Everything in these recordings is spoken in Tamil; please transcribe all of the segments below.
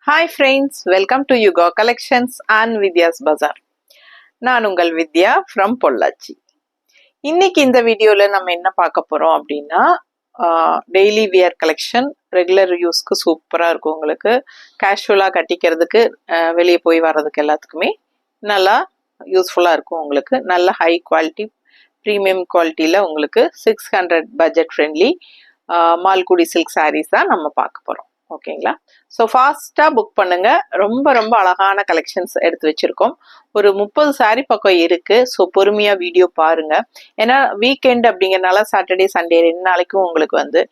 Hi friends, welcome to Yuga Collections and Vidya's Bazaar. நான் உங்கள் வித்யா from பொள்ளாச்சி. இன்னைக்கு இந்த வீடியோல நம்ம என்ன பார்க்க போறோம் அப்படின்னா டெய்லி வியர் கலெக்ஷன், ரெகுலர் யூஸ்க்கு சூப்பரா இருக்கும். உங்களுக்கு கேஷுவலா கட்டிக்கிறதுக்கு, வெளியே போய் வர்றதுக்கு எல்லாத்துக்குமே நல்லா யூஸ்ஃபுல்லா இருக்கும். உங்களுக்கு நல்ல ஹை குவாலிட்டி ப்ரீமியம் குவாலிட்டியில உங்களுக்கு 600 budget friendly Malgudi silk sarees தான் நம்ம பார்க்க போறோம். ஓகேங்களா? ஸோ ஃபாஸ்ட்டாக புக் பண்ணுங்க. ரொம்ப ரொம்ப அழகான கலெக்ஷன்ஸ் எடுத்து வச்சிருக்கோம். ஒரு 30 சாரீ பக்கம் இருக்கு. ஸோ பொறுமையாக வீடியோ பாருங்க. ஏன்னா வீக்கெண்ட் அப்படிங்கிறனால சாட்டர்டே சண்டே 2 நாளைக்கும் உங்களுக்கு வந்து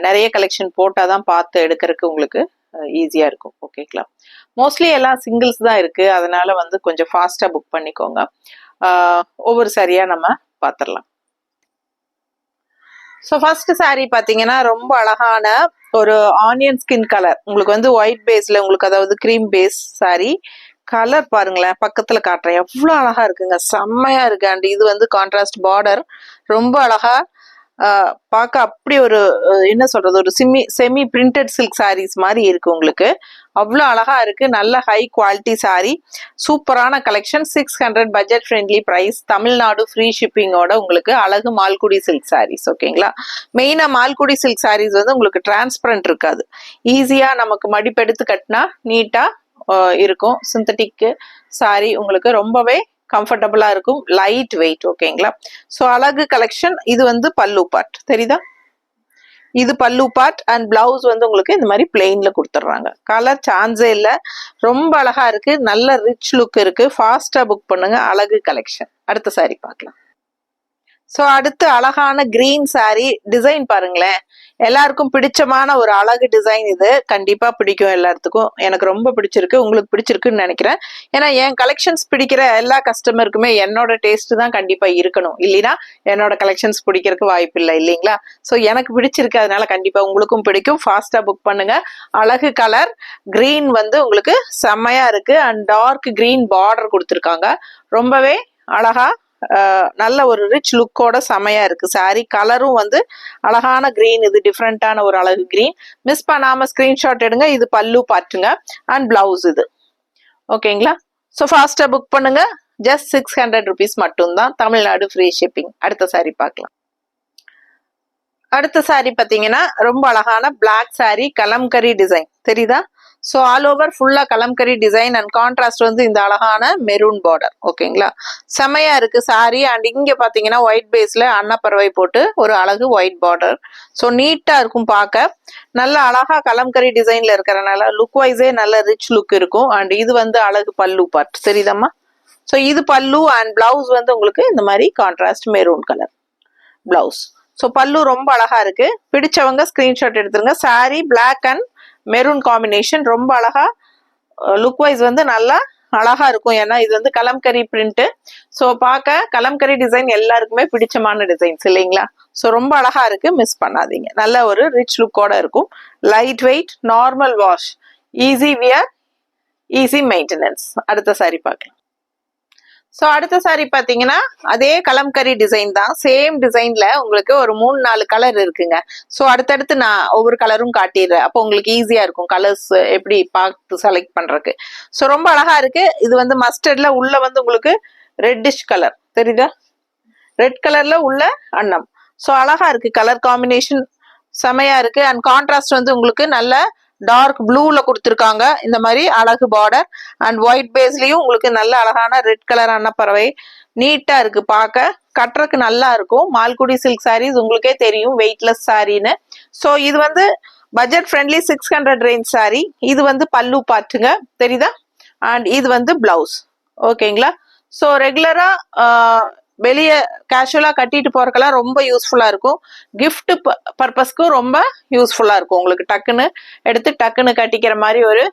நிறைய கலெக்ஷன் போட்டால் தான் பார்த்து எடுக்கிறதுக்கு உங்களுக்கு ஈஸியாக இருக்கும். ஓகேங்களா? மோஸ்ட்லி எல்லாம் சிங்கிள்ஸ் தான் இருக்கு. அதனால வந்து கொஞ்சம் ஃபாஸ்ட்டாக புக் பண்ணிக்கோங்க. ஒவ்வொரு சாரியாக நம்ம பார்த்துடலாம். ஸோ ஃபர்ஸ்ட் சாரீ பார்த்தீங்கன்னா ரொம்ப அழகான ஒரு ஆனியன் ஸ்கின் கலர். உங்களுக்கு வந்து ஒயிட் பேஸ்ல, உங்களுக்கு அதாவது கிரீம் பேஸ் சாரீ. கலர் பாருங்களேன், பக்கத்துல காட்டுறேன், எவ்வளோ அழகா இருக்குங்க, செம்மையா இருக்கு. அண்ட் இது வந்து கான்ட்ராஸ்ட் பார்டர், ரொம்ப அழகா பார்க்க அப்படி ஒரு என்ன சொல்றது, ஒரு செமி பிரிண்டட் சில்க் சாரீஸ் மாதிரி இருக்கு. உங்களுக்கு அவ்வளோ அழகா இருக்கு. நல்ல ஹை குவாலிட்டி சாரீ, சூப்பரான collection. 600 budget friendly price, Tamil Nadu free ஷிப்பிங்கோட உங்களுக்கு அழகு மால்குடி சில்க் சாரீஸ். ஓகேங்களா? மெயினா மால்குடி சில்க் சாரீஸ் வந்து உங்களுக்கு டிரான்ஸ்பரண்ட் இருக்காது. ஈஸியா நமக்கு மடிப்பெடுத்து கட்டினா நீட்டா இருக்கும். சிந்தட்டிக் சாரீ உங்களுக்கு ரொம்பவே கம்ஃபர்டபுளா இருக்கும், லைட் வெயிட். ஓகேங்களா? ஸோ அழகு கலெக்ஷன். இது வந்து பல்லு பார்ட், தெரியுதா? இது பல்லு பார்ட். அண்ட் பிளவுஸ் வந்து உங்களுக்கு இந்த மாதிரி பிளெயின்ல கொடுத்துட்றாங்க. கலர் சான்ஸே இல்லை, ரொம்ப அழகா இருக்கு. நல்ல ரிச் லுக் இருக்கு. ஃபாஸ்டா புக் பண்ணுங்க. அழகு கலெக்ஷன். அடுத்த சாரி பார்க்கலாம். ஸோ அடுத்து அழகான கிரீன் சாரீ. டிசைன் பாருங்களேன், எல்லாருக்கும் பிடிச்சமான ஒரு அழகு டிசைன். இது கண்டிப்பா பிடிக்கும் எல்லாத்துக்கும். எனக்கு ரொம்ப பிடிச்சிருக்கு, உங்களுக்கு பிடிச்சிருக்குன்னு நினைக்கிறேன். ஏன்னா என் கலெக்ஷன்ஸ் பிடிக்கிற எல்லா கஸ்டமருக்குமே என்னோட டேஸ்ட் தான் கண்டிப்பா இருக்கணும். இல்லைன்னா என்னோட கலெக்ஷன்ஸ் பிடிக்கிறதுக்கு வாய்ப்பு இல்லை, இல்லைங்களா? ஸோ எனக்கு பிடிச்சிருக்கு, அதனால கண்டிப்பா உங்களுக்கும் பிடிக்கும். ஃபாஸ்டா புக் பண்ணுங்க. அழகு கலர் கிரீன் வந்து உங்களுக்கு செம்மையா இருக்கு. அண்ட் டார்க் கிரீன் பார்டர் கொடுத்துருக்காங்க. ரொம்பவே அழகா நல்ல ஒரு ரிச் லுக்கோட செமையா இருக்கு சாரி. கலரும் வந்து அழகான கிரீன். இது டிஃப்ரெண்டான ஒரு அழகு கிரீன். மிஸ் பண்ணாம ஸ்கிரீன்ஷாட் எடுங்க. இது பல்லு பாட்டுங்க அண்ட் பிளவுஸ் இது. ஓகேங்களா? ஸோ ஃபாஸ்டா புக் பண்ணுங்க. ஜஸ்ட் 600 ருபீஸ் மட்டும்தான், தமிழ்நாடு ஃப்ரீ ஷிப்பிங். அடுத்த சாரி பார்க்கலாம். அடுத்த சாரி பார்த்தீங்கன்னா ரொம்ப அழகான பிளாக் சாரி, கலம்கரி டிசைன், தெரியுதா? ஸோ ஆல் ஓவர் ஃபுல்லா கலம்கரி டிசைன் அண்ட் கான்ட்ராஸ்ட் வந்து இந்த அழகான மெரூன் பார்டர். ஓகேங்களா? செமையா இருக்கு சாரி. அண்ட் இங்க பாத்தீங்கன்னா ஒயிட் பேஸ்ல அன்னப்பறவை போட்டு ஒரு அழகு ஒயிட் பார்டர். ஸோ நீட்டா இருக்கும் பார்க்க. நல்ல அழகா கலம்கரி டிசைன்ல இருக்கிறனால லுக் வைஸே நல்ல ரிச் லுக் இருக்கும். அண்ட் இது வந்து அழகு பல்லு பார்ட், தெரியுதம்மா? ஸோ இது பல்லு. அண்ட் பிளவுஸ் வந்து உங்களுக்கு இந்த மாதிரி contrast maroon colour blouse. So பல்லு ரொம்ப அழகா இருக்கு. பிடிச்சவங்க ஸ்கிரீன்ஷாட் எடுத்துருங்க. Sari black and maroon combination, ரொம்ப அழகா. லுக் வைஸ் வந்து நல்லா அழகா இருக்கும். ஏன்னா இது வந்து கலம்கரி பிரிண்ட். ஸோ பார்க்க கலம்கரி டிசைன் எல்லாருக்குமே பிடிச்சமான டிசைன்ஸ், இல்லைங்களா? ஸோ ரொம்ப அழகா இருக்கு, மிஸ் பண்ணாதீங்க. நல்ல ஒரு ரிச் லுக்கோட இருக்கும். Light weight, normal wash, easy wear, easy maintenance. அடுத்த சாரி பார்க்கலாம். ஸோ அடுத்த சாரி பார்த்தீங்கன்னா அதே கலம்கரி டிசைன் தான். சேம் டிசைன்ல உங்களுக்கு ஒரு 3-4 கலர் இருக்குங்க. ஸோ அடுத்தடுத்து நான் ஒவ்வொரு கலரும் காட்டிடுறேன். அப்போ உங்களுக்கு ஈஸியா இருக்கும் கலர்ஸ் எப்படி பார்த்து செலக்ட் பண்றதுக்கு. ஸோ ரொம்ப அழகா இருக்கு. இது வந்து மஸ்டர்ட்ல, உள்ள வந்து உங்களுக்கு ரெட்டிஷ் கலர், தெரியுதா? ரெட் கலர்ல உள்ள அன்னம். ஸோ அழகா இருக்கு. கலர் காம்பினேஷன் செமையா இருக்கு. அண்ட் கான்ட்ராஸ்ட் வந்து உங்களுக்கு நல்ல டார்க் ப்ளூல கொடுத்துருக்காங்க. இந்த மாதிரி அழகு பார்டர் அண்ட் ஒயிட் பேஸ்லயும் உங்களுக்கு நல்ல அழகான ரெட் கலர் அன்னப்பறவை. நீட்டா இருக்கு பார்க்க. கட்டுறதுக்கு நல்லா இருக்கும். மால்குடி சில்க் சாரீஸ் உங்களுக்கே தெரியும், வெயிட்லெஸ் சாரின்னு. ஸோ இது வந்து பட்ஜெட் ஃப்ரெண்ட்லி 600 ரேஞ்ச் சாரி. இது வந்து பல்லு பாட்டுங்க, தெரியுதா? அண்ட் இது வந்து பிளவுஸ். ஓகேங்களா? ஸோ ரெகுலரா வெளியே கேஷுவலா கட்டிட்டு போறதுக்கெல்லாம் ரொம்ப யூஸ்ஃபுல்லா இருக்கும். கிஃப்ட் பர்பஸ்க்கும் ரொம்ப யூஸ்ஃபுல்லா இருக்கும். உங்களுக்கு டக்குன்னு எடுத்து டக்குன்னு கட்டிக்கிற மாதிரி ஒரு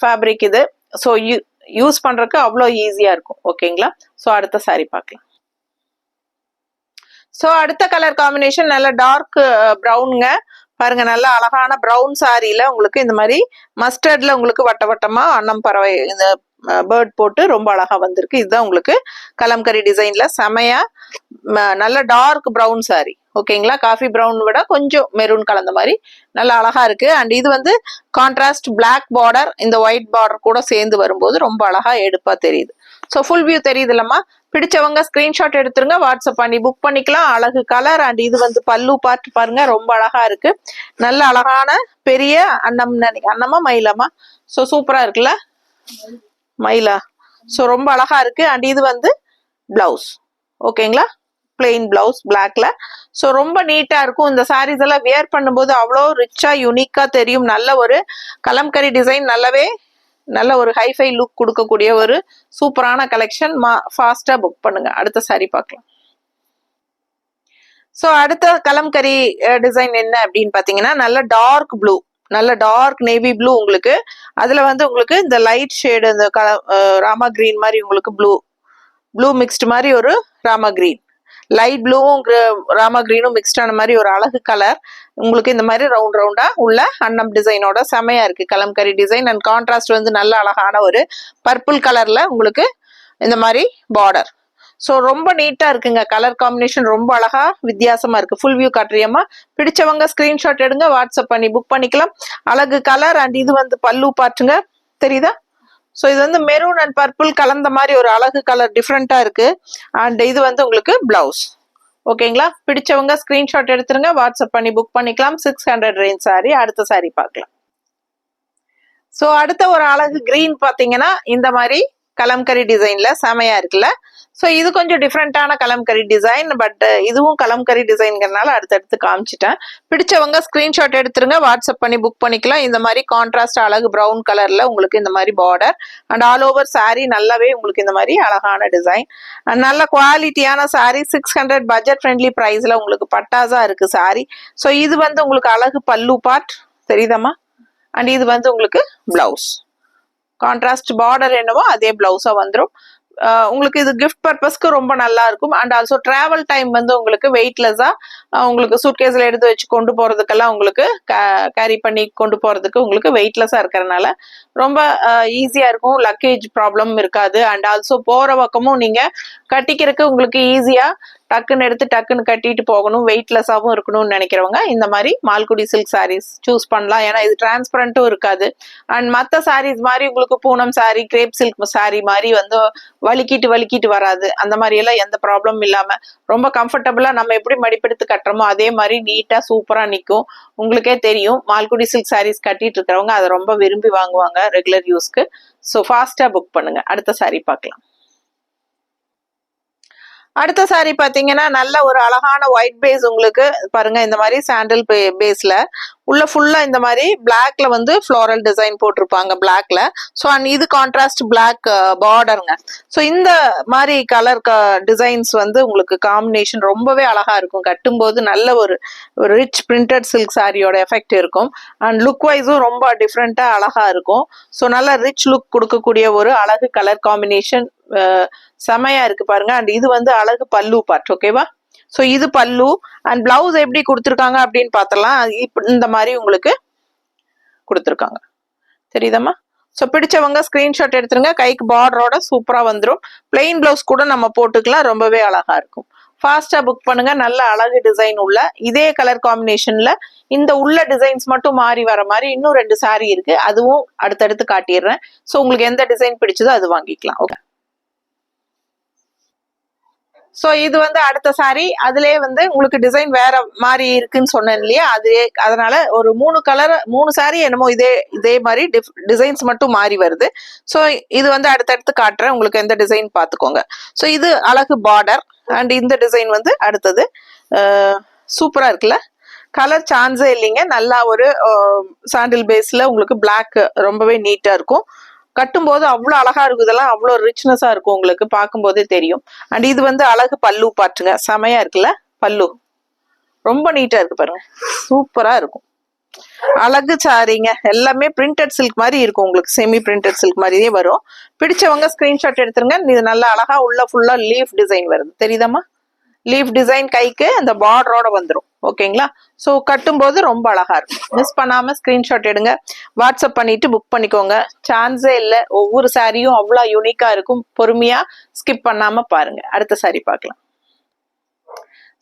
ஃபேப்ரிக் இது. ஸோ யூஸ் பண்றதுக்கு அவ்வளோ ஈஸியா இருக்கும். ஓகேங்களா? ஸோ அடுத்த சாரி பார்க்கலாம். ஸோ அடுத்த கலர் காம்பினேஷன் நல்ல டார்க் ப்ரௌனுங்க. பாருங்க, நல்ல அழகான ப்ரௌன் சாரியில உங்களுக்கு இந்த மாதிரி மஸ்டர்ட்ல உங்களுக்கு வட்ட வட்டமா அன்னம் பறவை இந்த பேர்ட் போட்டு ரொம்ப அழகா வந்திருக்கு. இதுதான் உங்களுக்கு கலம்கரி டிசைன்ல செமையா நல்ல டார்க் ப்ரௌன் சாரி. ஓகேங்களா, காஃபி ப்ரௌன் விட கொஞ்சம் மெரூன் கலந்த மாதிரி நல்லா அழகா இருக்கு. அண்ட் இது வந்து கான்ட்ராஸ்ட் பிளாக் பார்டர் இந்த ஒயிட் பார்டர் கூட சேர்ந்து வரும்போது ரொம்ப அழகா எடுப்பா தெரியுது. ஸோ ஃபுல் வியூ தெரியுது இல்லம்மா? பிடிச்சவங்க ஸ்கிரீன்ஷாட் எடுத்துருங்க, வாட்ஸ்அப் பண்ணி புக் பண்ணிக்கலாம். அழகு கலர். அண்ட் இது வந்து பல்லு பார்த்து பாருங்க, ரொம்ப அழகா இருக்கு. நல்ல அழகான பெரிய அன்னமா மயிலமா? ஸோ சூப்பரா இருக்குல்ல, மயிலா? ஸோ ரொம்ப அழகா இருக்கு. அண்ட் இது வந்து பிளவுஸ். ஓகேங்களா, பிளெயின் பிளவுஸ் பிளாக்ல. ஸோ ரொம்ப நீட்டா இருக்கும். இந்த சாரீஸ் எல்லாம் வியர் பண்ணும்போது அவ்வளோ ரிச்சா யூனிக்கா தெரியும். நல்ல ஒரு கலம்கரி டிசைன், நல்ல ஒரு ஹைஃபை லுக் கொடுக்கக்கூடிய ஒரு சூப்பரான கலெக்ஷன். ஃபாஸ்டா புக் பண்ணுங்க. அடுத்த சாரி பார்க்கலாம். ஸோ அடுத்த கலம்கரி டிசைன் என்ன அப்படின்னு பாத்தீங்கன்னா, நல்ல டார்க் ப்ளூ, நல்ல டார்க் நேவி ப்ளூ. உங்களுக்கு அதுல வந்து உங்களுக்கு இந்த லைட் ஷேடு, இந்த ராமா கிரீன் மாதிரி உங்களுக்கு ப்ளூ மிக்ஸ்டு மாதிரி ஒரு ராமா கிரீன், லைட் ப்ளூவும் ராமா கிரீனும் மிக்ஸ்ட் ஆன மாதிரி ஒரு அழகு கலர். உங்களுக்கு இந்த மாதிரி ரவுண்ட் ரவுண்டா உள்ள அன்னம் டிசைனோட செமையா இருக்கு கலம்கரி டிசைன். அண்ட் கான்ட்ராஸ்ட் வந்து நல்ல அழகான ஒரு பர்பிள் கலர்ல உங்களுக்கு இந்த மாதிரி பார்டர். ஸோ ரொம்ப நீட்டா இருக்குங்க. கலர் காம்பினேஷன் ரொம்ப அழகா வித்தியாசமா இருக்கு. ஃபுல் வியூ காட்டுறியம்மா? பிடிச்சவங்க ஸ்கிரீன்ஷாட் எடுங்க, வாட்ஸ்அப் பண்ணி புக் பண்ணிக்கலாம். அழகு கலர். அண்ட் இது வந்து பல்லு பாட்டுங்க, தெரியுதா? ஸோ இது வந்து மெரூன் அண்ட் பர்பிள் கலந்த மாதிரி ஒரு அழகு கலர், டிஃப்ரெண்டா இருக்கு. அண்ட் இது வந்து உங்களுக்கு பிளவுஸ். ஓகேங்களா, பிடிச்சவங்க ஸ்கிரீன்ஷாட் எடுத்துருங்க, வாட்ஸ்அப் பண்ணி புக் பண்ணிக்கலாம். 600 ரேஞ்ச் சாரி. அடுத்த சாரி பார்க்கலாம். ஸோ அடுத்த ஒரு அழகு கிரீன் பாத்தீங்கன்னா இந்த மாதிரி கலம்கரி டிசைன்ல செமையா இருக்குல்ல. ஸோ இது கொஞ்சம் டிஃப்ரெண்டான கலம்கரி டிசைன், பட் இதுவும் கலம்கரி டிசைன்கிறதுனால அடுத்தடுத்து காமிச்சிட்டேன். பிடிச்சவங்க ஸ்கிரீன்ஷாட் எடுத்துருங்க, வாட்ஸ்அப் பண்ணி புக் பண்ணிக்கலாம். இந்த மாதிரி கான்ட்ராஸ்ட் அழகு ப்ரௌன் கலர்ல உங்களுக்கு இந்த மாதிரி border. And all over sorry நல்லாவே உங்களுக்கு இந்த மாதிரி அழகான டிசைன். அண்ட் நல்ல குவாலிட்டியான சாரி. 600 பட்ஜெட் ஃப்ரெண்ட்லி பிரைஸ்ல உங்களுக்கு பட்டாசா இருக்கு சாரி. ஸோ இது வந்து உங்களுக்கு அழகு பல்லு பார்ட், தெரியுதாம்மா? அண்ட் இது வந்து உங்களுக்கு பிளவுஸ். கான்ட்ராஸ்ட் பார்டர் என்னவோ அதே பிளவுஸா வந்துடும். உங்களுக்கு இது கிஃப்ட் பர்பஸ்க்கு ரொம்ப நல்லா இருக்கும். அண்ட் ஆல்சோ டிராவல் டைம் வந்து உங்களுக்கு வெயிட்லெஸ்ஸா உங்களுக்கு சூட்கேஸ்ல எடுத்து வச்சு கொண்டு போறதுக்கெல்லாம் உங்களுக்கு கேரி பண்ணி கொண்டு போறதுக்கு உங்களுக்கு வெயிட்லெஸ்ஸா இருக்கிறதுனால ரொம்ப ஈஸியா இருக்கும். லக்கேஜ் ப்ராப்ளம் இருக்காது. அண்ட் ஆல்சோ போற பக்கமும் நீங்க கட்டிக்கிறதுக்கு உங்களுக்கு ஈஸியா டக்குன்னு எடுத்து டக்குன்னு கட்டிட்டு போகணும், வெயிட்லெஸ்ஸாகவும் இருக்கணும்னு நினைக்கிறவங்க இந்த மாதிரி மால்குடி சில்க் சாரீஸ் சூஸ் பண்ணலாம். ஏன்னா இது டிரான்ஸ்பரண்ட்டும் இருக்காது. அண்ட் மற்ற சாரீஸ் மாதிரி உங்களுக்கு Poonam sorry, grape silk sorry மாதிரி வந்து வலிக்கிட்டு வராது. அந்த மாதிரி எல்லாம் எந்த ப்ராப்ளம் இல்லாம ரொம்ப கம்ஃபர்டபுளா நம்ம எப்படி மடிப்பெடுத்து கட்டுறோமோ அதே மாதிரி நீட்டா சூப்பரா நிற்கும். உங்களுக்கே தெரியும், மால்குடி சில்க் சாரீஸ் கட்டிட்டு இருக்கிறவங்க அதை ரொம்ப விரும்பி வாங்குவாங்க ரெகுலர் யூஸ்க்கு. ஸோ ஃபாஸ்டா புக் பண்ணுங்க. அடுத்த சாரி பார்க்கலாம். அடுத்த சாரி பாத்தீங்கன்னா நல்ல ஒரு அழகான ஒயிட் பேஸ். உங்களுக்கு பாருங்க இந்த மாதிரி சாண்டல் பேஸ்ல உள்ள ஃபுல்லா இந்த மாதிரி பிளாக்ல வந்து ஃப்ளோரல் டிசைன் போட்டிருப்பாங்க பிளாக்ல. ஸோ அண்ட் இது கான்ட்ராஸ்ட் பிளாக் பார்டருங்க. ஸோ இந்த மாதிரி கலர் டிசைன்ஸ் வந்து உங்களுக்கு காம்பினேஷன் ரொம்பவே அழகா இருக்கும். கட்டும்போது நல்ல ஒரு ரிச் பிரிண்டட் சில்க் சாரியோட எஃபெக்ட் இருக்கும். அண்ட் லுக் வைஸும் ரொம்ப டிஃப்ரெண்டா அழகா இருக்கும். ஸோ நல்ல ரிச் லுக் கொடுக்கக்கூடிய ஒரு அழகு கலர் காம்பினேஷன் செமையா இருக்கு பாருங்க. அண்ட் இது வந்து அழகு பல்லு பார்ட். ஓகேவா? ஸோ இது பல்லு. அண்ட் பிளவுஸ் எப்படி கொடுத்துருக்காங்க அப்படின்னு பார்த்தலாம். இந்த மாதிரி உங்களுக்கு கொடுத்துருக்காங்க, தெரியுதம்மா? ஸோ பிடிச்சவங்க ஸ்கிரீன்ஷாட் எடுத்துருங்க. கைக்கு பார்டரோட சூப்பரா வந்துடும். பிளெயின் பிளவுஸ் கூட நம்ம போட்டுக்கலாம், ரொம்பவே அழகா இருக்கும். ஃபாஸ்டா புக் பண்ணுங்க. நல்ல அழகு டிசைன் உள்ள இதே கலர் காம்பினேஷன்ல இந்த உள்ள டிசைன்ஸ் மட்டும் மாறி வர மாதிரி இன்னும் 2 சாரி இருக்கு, அதுவும் அடுத்தடுத்து காட்டிடுறேன். ஸோ உங்களுக்கு எந்த டிசைன் பிடிச்சதோ அது வாங்கிக்கலாம். ஓகே. ஸோ இது வந்து அடுத்த சாரி. அதுலேயே வந்து உங்களுக்கு டிசைன் வேற மாதிரி இருக்குன்னு சொன்னேன் இல்லையா? அதனால ஒரு 3 சாரி என்னமோ இதே மாதிரி டிசைன்ஸ் மட்டும் மாறி வருது. ஸோ இது வந்து அடுத்தடுத்து காட்டுறேன், உங்களுக்கு எந்த டிசைன் பார்த்துக்கோங்க. ஸோ இது அழகு பார்டர். அண்ட் இந்த டிசைன் வந்து அடுத்தது சூப்பரா இருக்குல்ல, கலர் சான்ஸே இல்லைங்க. நல்லா ஒரு சாண்டில் பேஸ்ல உங்களுக்கு பிளாக் ரொம்பவே நீட்டா இருக்கும். கட்டும்போது அவ்வளோ அழகா இருக்கும். இதெல்லாம் அவ்வளோ ரிச்னஸா இருக்கும், உங்களுக்கு பார்க்கும்போதே தெரியும். அண்ட் இது வந்து அழகு பல்லு பாட்டுங்க, செமையா இருக்குல்ல பல்லு, ரொம்ப நீட்டா இருக்கு பாருங்க, சூப்பரா இருக்கும். அழகு சாரிங்க, எல்லாமே பிரிண்டட் சில்க் மாதிரி இருக்கும். உங்களுக்கு செமி பிரிண்டட் சில்க் மாதிரியே வரும். பிடிச்சவங்க ஸ்கிரீன்ஷாட் எடுத்துருங்க. இது நல்லா அழகா உள்ள ஃபுல்லா லீஃப் டிசைன் வருது, தெரியுதாம்மா? லீஃப் டிசைன் கைக்கு அந்த பார்டரோட வந்துடும். ஓகேங்களா? ஸோ கட்டும்போது ரொம்ப அழகா இருக்கும். மிஸ் பண்ணாம ஸ்கிரீன்ஷாட் எடுங்க, வாட்ஸ்அப் பண்ணிட்டு புக் பண்ணிக்கோங்க. சான்ஸே இல்லை, ஒவ்வொரு சாரியும் அவ்வளோ யூனிக்கா இருக்கும். பொறுமையா ஸ்கிப் பண்ணாம பாருங்க. அடுத்த சாரி பார்க்கலாம்.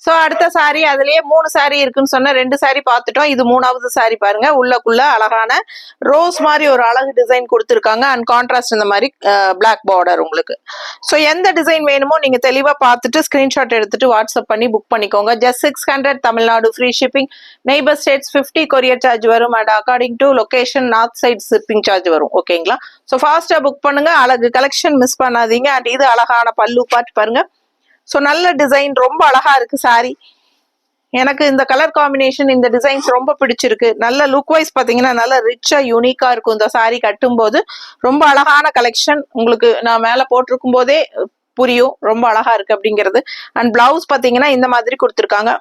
சோ அடுத்த சாரி, அதுலயே 3 சாரி இருக்குன்னு சொன்ன 2 சாரி பார்த்துட்டோம். இது 3வது சாரி பாருங்க. உள்ளக்குள்ள அழகான ரோஸ் மாதிரி ஒரு அழகு டிசைன் கொடுத்துருக்காங்க. அண்ட் கான்ட்ராஸ்ட் இந்த மாதிரி பிளாக் பார்டர் உங்களுக்கு. ஸோ எந்த டிசைன் வேணுமோ நீங்க தெளிவா பார்த்துட்டு ஸ்கிரீன்ஷாட் எடுத்துட்டு வாட்ஸ்அப் பண்ணி புக் பண்ணிக்கோங்க. Just 600 Tamil Nadu, free shipping. Neighbour states 50 courier charge வரும். And according to location north side shipping charge வரும். ஓகேங்களா? ஸோ ஃபாஸ்டா புக் பண்ணுங்க. அழகு கலெக்ஷன் மிஸ் பண்ணாதீங்க. அண்ட் இது அழகான பல்லு பார்ட் பாருங்க. ஸோ நல்ல டிசைன், ரொம்ப அழகா இருக்கு சாரி. எனக்கு இந்த கலர் காம்பினேஷன், இந்த டிசைன்ஸ் ரொம்ப பிடிச்சிருக்கு. நல்ல லுக் வைஸ் பாத்தீங்கன்னா நல்ல ரிச்சா யூனிக்கா இருக்கும். இந்த சாரி கட்டும் போது ரொம்ப அழகான கலெக்ஷன். உங்களுக்கு நான் மேல போட்டிருக்கும் போதே புரியும் ரொம்ப அழகா இருக்கு அப்படிங்கிறது. அண்ட் பிளவுஸ் பாத்தீங்கன்னா இந்த மாதிரி கொடுத்துருக்காங்க.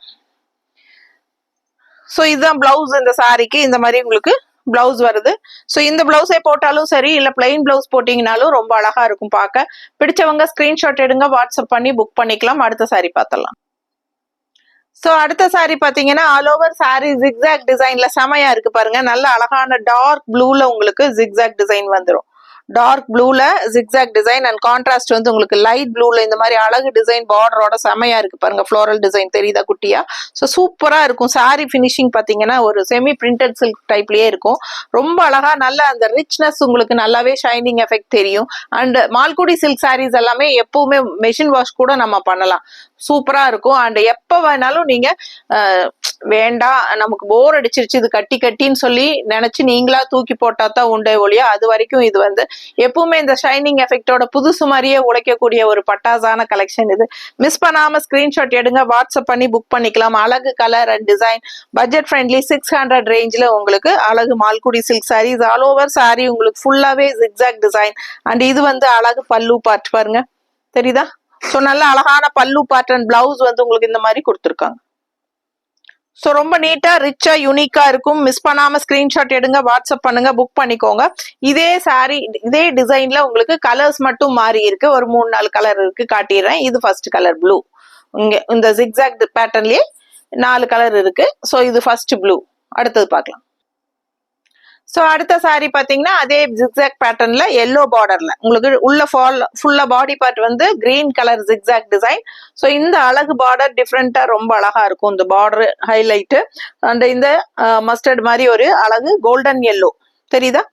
ஸோ இதுதான் பிளவுஸ். இந்த சாரிக்கு இந்த மாதிரி உங்களுக்கு பிளவுஸ் வருது. ஸோ இந்த பிளவுஸே போட்டாலும் சரி, இல்ல பிளைன் பிளவுஸ் போட்டீங்கனாலும் ரொம்ப அழகா இருக்கும் பார்க்க. பிடிச்சவங்க ஸ்கிரீன்ஷாட் எடுங்க, வாட்ஸ்அப் பண்ணி புக் பண்ணிக்கலாம். அடுத்த சாரி பார்த்தலாம். ஸோ அடுத்த சாரி பாத்தீங்கன்னா ஆல் ஓவர் சாரி ஜிக்ஸாக் டிசைன்ல செமையா இருக்கு பாருங்க. நல்ல அழகான டார்க் ப்ளூல உங்களுக்கு ஜிக்ஸாக் டிசைன் வந்துடும். டார்க் ப்ளூல ஜிக்ஸாக் டிசைன் அண்ட் கான்ட்ராஸ்ட் வந்து உங்களுக்கு லைட் ப்ளூல இந்த மாதிரி அழகு டிசைன் பார்டரோட செமையா இருக்கு பாருங்க. ஃப்ளோரல் டிசைன் தெரியுதா குட்டியா? ஸோ சூப்பரா இருக்கும். சாரி பினிஷிங் பாத்தீங்கன்னா ஒரு செமி பிரிண்டட் சில்க் டைப்லயே இருக்கும். ரொம்ப அழகா நல்ல அந்த ரிச்னஸ் உங்களுக்கு நல்லாவே ஷைனிங் எஃபெக்ட் தெரியும். அண்ட் மால்குடி சில்க் சாரீஸ் எல்லாமே எப்பவுமே மெஷின் வாஷ் கூட நம்ம பண்ணலாம். சூப்பரா இருக்கும். அண்ட் எப்ப வேணாலும் நீங்க வேண்டாம் நமக்கு போர் அடிச்சிருச்சு இது கட்டி கட்டின்னு சொல்லி நினைச்சு நீங்களா தூக்கி போட்டா தான் உண்டே ஒழியா, அது வரைக்கும் இது வந்து எப்பவுமே இந்த ஷைனிங் எஃபெக்டோட புதுசு மாதிரியே உழைக்கக்கூடிய ஒரு பட்டாசான கலெக்ஷன் இது. மிஸ் பண்ணாம ஸ்கிரீன்ஷாட் எடுங்க, வாட்ஸ்அப் பண்ணி புக் பண்ணிக்கலாம். அழகு colour and design, budget friendly 600 ரேஞ்சில் உங்களுக்கு அழகு Malgudi silk sarees. All over sari உங்களுக்கு ஃபுல்லாவே ஜிக்ஸாக் டிசைன். அண்ட் இது வந்து அழகு பல்லு பார்ட் பாருங்க, தெரியுதா? ஸோ நல்ல அழகான பல்லு பார்ட் அண்ட் பிளவுஸ் வந்து உங்களுக்கு இந்த மாதிரி கொடுத்துருக்காங்க. ஸோ ரொம்ப நீட்டா ரிச்சா யூனிக்கா இருக்கும். மிஸ் பண்ணாம ஸ்கிரீன்ஷாட் எடுங்க, வாட்ஸ்அப் பண்ணுங்க, புக் பண்ணிக்கோங்க. இதே சாரி இதே டிசைன்ல உங்களுக்கு கலர்ஸ் மட்டும் மாறி இருக்கு. ஒரு 3-4 கலர் இருக்கு, காட்டிடுறேன். இது ஃபர்ஸ்ட் கலர் ப்ளூ. இங்க இந்த ஜிக்ஸாக் பேட்டர்ன்லயே 4 கலர் இருக்கு. ஸோ இது ஃபர்ஸ்ட் ப்ளூ. அடுத்தது பார்க்கலாம். ஸோ அடுத்த சாரி பாத்தீங்கன்னா அதே ஜிக்ஸாக் பேட்டர்ன்ல எல்லோ பார்டர்ல உங்களுக்கு உள்ள ஃபுல்லா பாடி பார்ட் வந்து green colour zigzag design. So இந்த அழகு பார்டர் டிஃப்ரெண்டா ரொம்ப அழகா இருக்கும். இந்த பார்டர் ஹைலைட் அண்ட் இந்த மஸ்டர்ட் மாதிரி ஒரு அழகு கோல்டன் எல்லோ தெரியுதா?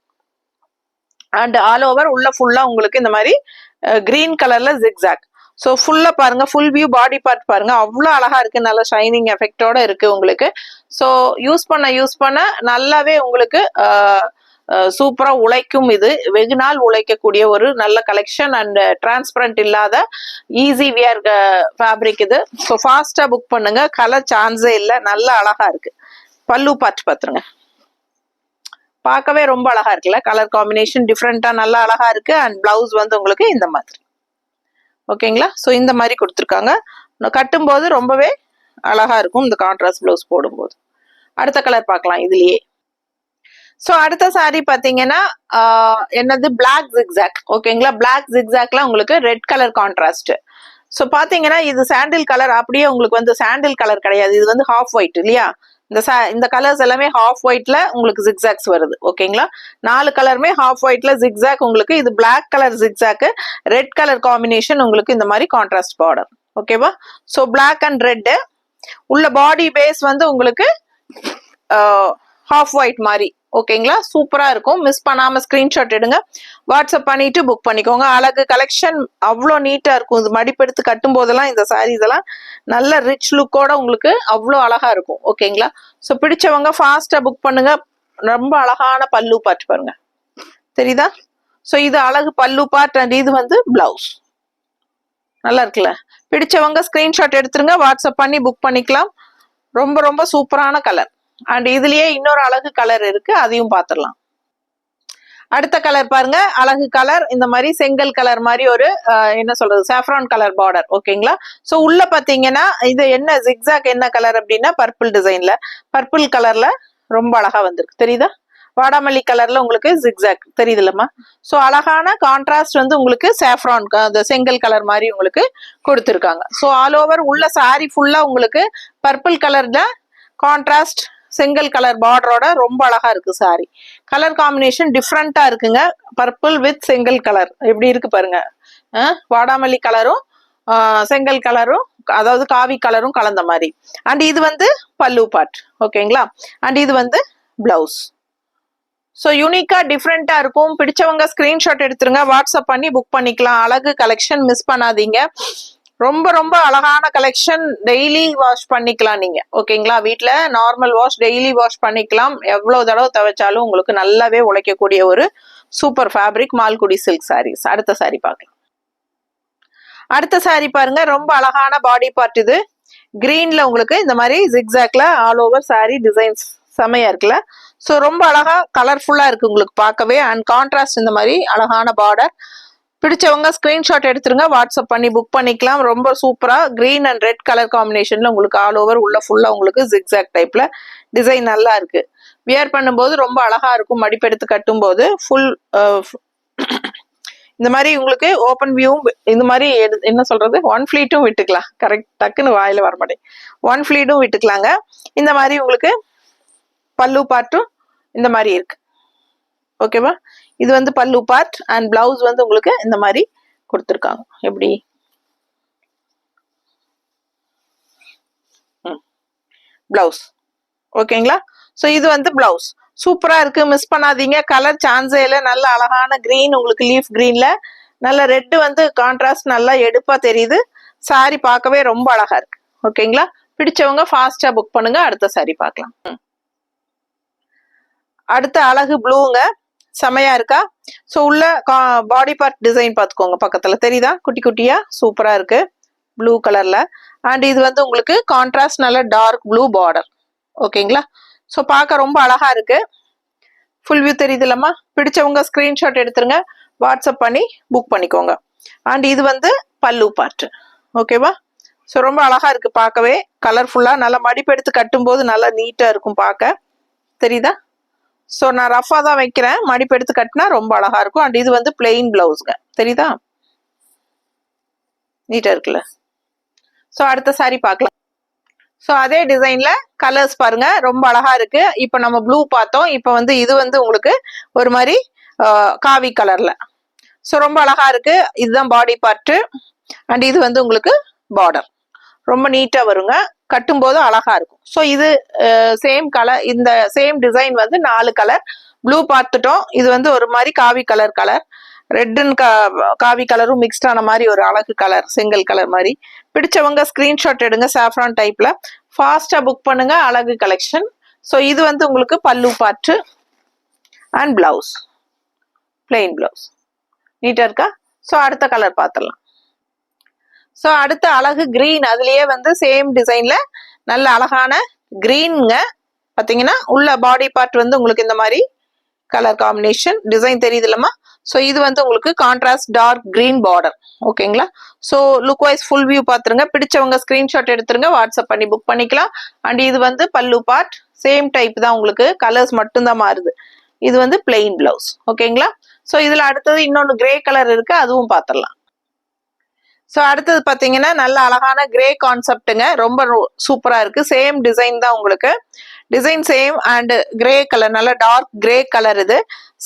அண்ட் ஆல் ஓவர் உள்ள ஃபுல்லா உங்களுக்கு இந்த மாதிரி கிரீன் கலர்ல ஜிக்ஸாக். ஸோ ஃபுல்லா பாருங்க, ஃபுல் வியூ பாடி பார்ட் பாருங்க, அவ்வளோ அழகா இருக்கு. நல்ல ஷைனிங் எஃபெக்டோட இருக்கு உங்களுக்கு. ஸோ யூஸ் பண்ண நல்லாவே உங்களுக்கு சூப்பரா உழைக்கும். இது வெகு நாள் உழைக்கக்கூடிய ஒரு நல்ல கலெக்ஷன் அண்ட் டிரான்ஸ்பரண்ட் இல்லாத ஈஸி வியர் ஃபேப்ரிக் இது. ஸோ ஃபாஸ்டா புக் பண்ணுங்க, கலர் சான்ஸே இல்லை. நல்ல அழகா இருக்கு. பல்லு பார்த்து பாத்துருங்க, பார்க்கவே ரொம்ப அழகா இருக்குல்ல. கலர் காம்பினேஷன் டிஃப்ரெண்டா நல்லா அழகா இருக்கு. அண்ட் பிளவுஸ் வந்து உங்களுக்கு இந்த மாதிரி. ஓகேங்களா? ஸோ இந்த மாதிரி கொடுத்துருக்காங்க. கட்டும் போது ரொம்பவே அழகா இருக்கும் இந்த கான்ட்ராஸ்ட் பிளவுஸ் போடும்போது. அடுத்த கலர் பார்க்கலாம் இதுலயே. ஸோ அடுத்த சாரி பாத்தீங்கன்னா என்னது பிளாக் ஜிக்ஸாக். ஓகேங்களா? பிளாக் ஜிக்ஸாக்ல உங்களுக்கு ரெட் கலர் கான்ட்ராஸ்ட். ஸோ பாத்தீங்கன்னா இது சாண்டில் கலர். அப்படியே உங்களுக்கு வந்து சாண்டில் கலர் கிடையாது, இது வந்து ஹாஃப் ஒயிட் இல்லையா? இந்த கலர்ஸ் எல்லாமே ஹாஃப் ஒயிட்ல உங்களுக்கு ஜிக்ஸாக்ஸ் வருது. ஓகேங்களா? 4 கலருமே ஹாஃப் ஒயிட்ல ஜிக்ஸாக் உங்களுக்கு. இது black colour zigzag, red colour combination உங்களுக்கு இந்த மாதிரி கான்ட்ராஸ்ட் பார்டர். ஓகேவா? So black and red. உள்ள பாடி பேஸ் வந்து உங்களுக்கு ஹாஃப் ஒயிட் மாதிரி. ஓகேங்களா? சூப்பரா இருக்கும். மிஸ் பண்ணாம ஸ்கிரீன்ஷாட் எடுங்க, வாட்ஸ்அப் பண்ணிட்டு புக் பண்ணிக்கோங்க. அழகு கலெக்ஷன் அவ்வளோ நீட்டா இருக்கும். இது மடிப்பெடுத்து கட்டும் போதெல்லாம் இந்த சாரீஸ் எல்லாம் நல்ல ரிச் லுக்கோட உங்களுக்கு அவ்வளோ அழகா இருக்கும். ஓகேங்களா? ஸோ பிடிச்சவங்க ஃபாஸ்டா புக் பண்ணுங்க. ரொம்ப அழகான பல்லு பார்ட் பாருங்க, தெரியுதா? ஸோ இது அழகு பல்லு பார்ட் அண்ட் இது வந்து பிளவுஸ். நல்லா இருக்குல்ல? பிடிச்சவங்க ஸ்கிரீன்ஷாட் எடுத்துருங்க, வாட்ஸ்அப் பண்ணி புக் பண்ணிக்கலாம். ரொம்ப ரொம்ப சூப்பரான கலர். அண்ட் இதுலயே இன்னொரு அழகு கலர் இருக்கு, அதையும் பார்த்துடலாம். அடுத்த கலர் பாருங்க, அழகு கலர். இந்த மாதிரி செங்கல் கலர் மாதிரி ஒரு என்ன சொல்றது, சாஃப்ரான் கலர் பார்டர். ஓகேங்களா? சோ உள்ள பாத்தீங்கன்னா இது என்ன ஜிக்ஸாக் என்ன கலர் அப்படின்னா பர்பிள் டிசைன்ல, பர்பிள் கலர்ல ரொம்ப அழகா வந்திருக்கு, தெரியுதா? வாடாமல்லி கலர்ல உங்களுக்கு ஜிக்ஸாக் தெரியுதுல்லம்மா. ஸோ அழகான கான்ட்ராஸ்ட் வந்து உங்களுக்கு சாஃப்ரான் அந்த செங்கல் கலர் மாதிரி உங்களுக்கு கொடுத்துருக்காங்க. ஸோ ஆல் ஓவர் உள்ள சாரி ஃபுல்லா உங்களுக்கு பர்பிள் கலர்ல கான்ட்ராஸ்ட் செங்கல் கலர் பார்டரோட ரொம்ப அழகா இருக்கு சாரி. கலர் காம்பினேஷன் டிஃப்ரெண்டா இருக்குங்க. பர்பிள் வித் செங்கல் கலர் எப்படி இருக்கு பாருங்க. வாடாமல்லி கலரும் செங்கல் கலரும் அதாவது காவி கலரும் கலந்த மாதிரி. அண்ட் இது வந்து பல்லு பார்ட். ஓகேங்களா. அண்ட் இது வந்து பிளவுஸ். ஸோ யூனிக்கா டிஃப்ரெண்டா இருக்கும். பிடிச்சவங்க ஸ்கிரீன்ஷாட் எடுத்துருங்க, வாட்ஸ்அப் பண்ணி புக் பண்ணிக்கலாம். அழகு கலெக்ஷன் மிஸ் பண்ணாதீங்க. ரொம்ப ரொம்ப அழகான கலெக்ஷன். டெய்லி வாஷ் பண்ணிக்கலாம் நீங்க. ஓகேங்களா. வீட்டில் நார்மல் வாஷ் டெய்லி வாஷ் பண்ணிக்கலாம். எவ்வளவு தடவை துவைச்சாலும் உங்களுக்கு நல்லாவே உழைக்கக்கூடிய ஒரு super fabric Malgudi silk sarees. அடுத்த சாரி பார்க்கலாம். அடுத்த சாரி பாருங்க. ரொம்ப அழகான பாடி பார்ட். இது கிரீன்ல உங்களுக்கு இந்த மாதிரி ஜிக்ஸாக்ல ஆல் ஓவர் சாரி டிசைன்ஸ் செமையா இருக்குல்ல. ஸோ ரொம்ப அழகா கலர்ஃபுல்லா இருக்கு உங்களுக்கு பார்க்கவே. அண்ட் கான்ட்ராஸ்ட் இந்த மாதிரி அழகான பார்டர். பிடிச்சவங்க ஸ்கிரீன்ஷாட் எடுத்துருங்க, வாட்ஸ்அப் பண்ணி புக் பண்ணிக்கலாம். ரொம்ப சூப்பரா கிரீன் அண்ட் ரெட் கலர் காம்பினேஷன்ல உங்களுக்கு ஆல் ஓவர் உள்ள ஃபுல்லா உங்களுக்கு ஜிக்ஸாக் டைப்ல டிசைன் நல்லா இருக்கு. வியர் பண்ணும்போது ரொம்ப அழகா இருக்கும். மடிப்பெடுத்து கட்டும் போது ஃபுல் இந்த மாதிரி உங்களுக்கு ஓப்பன் வியூவும் இந்த மாதிரி என்ன சொல்றது ஒன் ஃபிளீட்டும் விட்டுக்கலாம். கரெக்ட் டக்குன்னு வாயில வரமாட்டேன். ஒன் ஃபிளீட்டும் விட்டுக்கலாங்க. இந்த மாதிரி உங்களுக்கு பல்லு பார்ட்டும் இந்த மாதிரி இருக்கு. ஓகேவா. இது வந்து பல்லு பார்ட் அண்ட் பிளவுஸ் வந்து உங்களுக்கு இந்த மாதிரி கொடுத்துருக்காங்க. எப்படி பிளவுஸ். ஓகேங்களா. ஸோ இது வந்து பிளவுஸ் சூப்பரா இருக்கு. மிஸ் பண்ணாதீங்க. கலர் சான்ஸே இல்லை. நல்ல அழகான கிரீன் உங்களுக்கு லீஃப் கிரீன்ல நல்ல ரெட் வந்து கான்ட்ராஸ்ட் நல்லா எடுப்பா தெரியுது. சாரி பார்க்கவே ரொம்ப அழகா இருக்கு. ஓகேங்களா. பிடிச்சவங்க ஃபாஸ்டா புக் பண்ணுங்க. அடுத்த சாரி பார்க்கலாம். அடுத்த அழகு ப்ளூங்க. செமையா இருக்கா. ஸோ உள்ள பாடி பார்ட் டிசைன் பார்த்துக்கோங்க. பக்கத்துல தெரியுதா குட்டி குட்டியா சூப்பரா இருக்கு ப்ளூ கலர்ல. அண்ட் இது வந்து உங்களுக்கு கான்ட்ராஸ்ட் நல்ல டார்க் ப்ளூ பார்டர். ஓகேங்களா. ஸோ பார்க்க ரொம்ப அழகா இருக்கு. ஃபுல் வியூ தெரியுது இல்லம்மா. பிடிச்சவங்க ஸ்கிரீன்ஷாட் எடுத்துருங்க, வாட்ஸ்அப் பண்ணி புக் பண்ணிக்கோங்க. அண்ட் இது வந்து பல்லு பார்ட். ஓகேவா. ஸோ ரொம்ப அழகா இருக்கு பார்க்கவே. கலர்ஃபுல்லா நல்லா மடிப்பு எடுத்து கட்டும் போது நல்லா நீட்டா இருக்கும் பார்க்க. தெரியுதா. ஸோ நான் ரஃபா தான் வைக்கிறேன். மடிப்பு எடுத்து கட்டினா ரொம்ப அழகா இருக்கும். அண்ட் இது வந்து பிளெயின் பிளவுஸ்ங்க. தெரியுதா. நீட்டா இருக்குல்ல. ஸோ அடுத்த சாரி பார்க்கலாம். ஸோ அதே டிசைன்ல கலர்ஸ் பாருங்க ரொம்ப அழகா இருக்கு. இப்போ நம்ம ப்ளூ பார்த்தோம். இப்போ வந்து இது வந்து உங்களுக்கு ஒரு மாதிரி காவி கலர்ல. ஸோ ரொம்ப அழகா இருக்கு. இதுதான் பாடி பார்ட்டு. அண்ட் இது வந்து உங்களுக்கு பார்டர் ரொம்ப நீட்டா வருங்க. கட்டும் போது அழகா இருக்கும். ஸோ இது சேம் கலர். இந்த சேம் டிசைன் வந்து 4 கலர். ப்ளூ பார்த்துட்டோம். இது வந்து ஒரு மாதிரி காவி கலர் ரெட்டுன்னு காவி கலரும் மிக்ஸ்ட் ஆன மாதிரி ஒரு அழகு கலர் செங்கல் கலர் மாதிரி. பிடிச்சவங்க ஸ்கிரீன்ஷாட் எடுங்க. சாஃப்ரான் டைப்ல ஃபாஸ்டா புக் பண்ணுங்க. அழகு கலெக்ஷன். ஸோ இது வந்து உங்களுக்கு பல்லு part and blouse plain blouse. நீட்டா இருக்கா. ஸோ அடுத்த கலர் பார்த்துடலாம். ஸோ அடுத்த அழகு கிரீன். அதுலயே வந்து சேம் டிசைன்ல நல்ல அழகான கிரீன்ங்க. பாத்தீங்கன்னா உள்ள பாடி பார்ட் வந்து உங்களுக்கு இந்த மாதிரி கலர் காம்பினேஷன் டிசைன் தெரியுது இல்லம்மா. ஸோ இது வந்து உங்களுக்கு கான்ட்ராஸ்ட் டார்க் கிரீன் பார்டர். ஓகேங்களா. So look wise full view பார்த்துருங்க. பிடிச்சவங்க ஸ்கிரீன்ஷாட் எடுத்துருங்க, வாட்ஸ்அப் பண்ணி புக் பண்ணிக்கலாம். அண்ட் இது வந்து பல்லு பார்ட். சேம் டைப் தான் உங்களுக்கு. கலர்ஸ் மட்டும்தான் மாறுது. இது வந்து பிளெயின் பிளவுஸ். ஓகேங்களா. ஸோ இதுல அடுத்தது இன்னொன்று கிரே கலர் இருக்கு, அதுவும் பார்த்துடலாம். ஸோ அடுத்தது பார்த்தீங்கன்னா நல்ல அழகான கிரே கான்செப்டுங்க. ரொம்ப சூப்பரா இருக்கு. சேம் டிசைன் தான் உங்களுக்கு. Design same and grey colour நல்ல டார்க் கிரே கலர். இது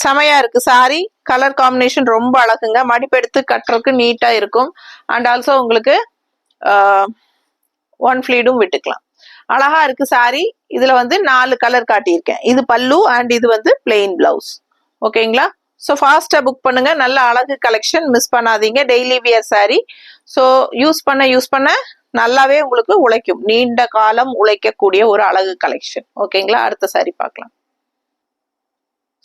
செமையா இருக்கு சாரி. கலர் காம்பினேஷன் ரொம்ப அழகுங்க. மடிப்பெடுத்து கட்டுறதுக்கு நீட்டா இருக்கும். அண்ட் ஆல்சோ உங்களுக்கு ஒன் ஃபிளீடும் விட்டுக்கலாம். அழகா இருக்கு சாரி. இதுல வந்து 4 கலர் காட்டியிருக்கேன். இது பல்லு அண்ட் இது வந்து பிளெயின் பிளவுஸ். ஓகேங்களா. ஸோ ஃபாஸ்டா புக் பண்ணுங்க. நல்ல அழகு கலெக்ஷன் மிஸ் பண்ணாதீங்க. Daily wear sorry. So use பண்ண நல்லாவே உங்களுக்கு உழைக்கும். நீண்ட காலம் உழைக்கக்கூடிய ஒரு அழகு கலெக்ஷன். ஓகேங்களா. அடுத்த சாரி பார்க்கலாம்.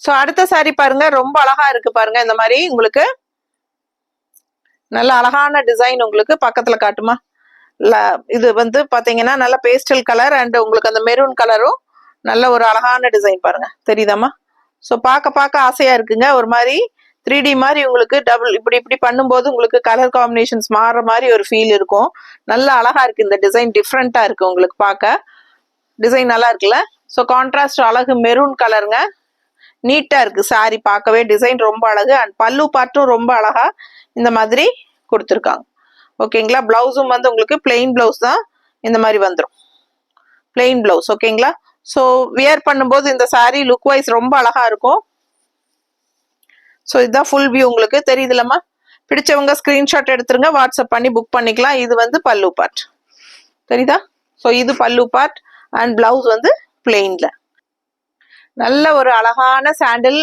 ஸோ அடுத்த சாரி பாருங்க ரொம்ப அழகா இருக்கு பாருங்க. இந்த மாதிரி உங்களுக்கு நல்ல அழகான டிசைன் உங்களுக்கு பக்கத்துல காட்டுமா. இது வந்து பாத்தீங்கன்னா நல்ல பேஸ்டல் கலர் அண்ட் உங்களுக்கு அந்த மெரூன் கலரும் நல்ல ஒரு அழகான டிசைன் பாருங்க. தெரியுதாமா. ஸோ பார்க்க ஆசையா இருக்குங்க. ஒரு மாதிரி 3D மாதிரி உங்களுக்கு டபுள் இப்படி பண்ணும்போது உங்களுக்கு கலர் காம்பினேஷன்ஸ் மாறுற மாதிரி ஒரு ஃபீல் இருக்கும். நல்ல அழகா இருக்கு. இந்த டிசைன் டிஃப்ரெண்டா இருக்கு உங்களுக்கு பார்க்க. டிசைன் நல்லா இருக்குல்ல. ஸோ கான்ட்ராஸ்ட் அழகு மெரூன் கலருங்க. நீட்டா இருக்கு சாரி பார்க்கவே, டிசைன் ரொம்ப அழகு. அண்ட் பல்லு பார்ட்டும் ரொம்ப அழகா இந்த மாதிரி கொடுத்துருக்காங்க. ஓகேங்களா. பிளவுஸும் வந்து உங்களுக்கு பிளெயின் பிளவுஸ் தான் இந்த மாதிரி வந்துடும், பிளெயின் பிளவுஸ். ஓகேங்களா. ஸோ வியர் பண்ணும்போது இந்த சாரி லுக் வைஸ் ரொம்ப அழகா இருக்கும். ஸோ இதுதான் ஃபுல் வியூ உங்களுக்கு தெரியுதுலம்மா. பிடிச்சவங்க ஸ்கிரீன்ஷாட் எடுத்துருங்க, வாட்ஸ்அப் பண்ணி புக் பண்ணிக்கலாம். இது வந்து பல்லு பார்ட் தெரியுதா. ஸோ இது பல்லு பார்ட் அண்ட் பிளவுஸ் வந்து பிளெயின்ல நல்ல ஒரு அழகான சாண்டில்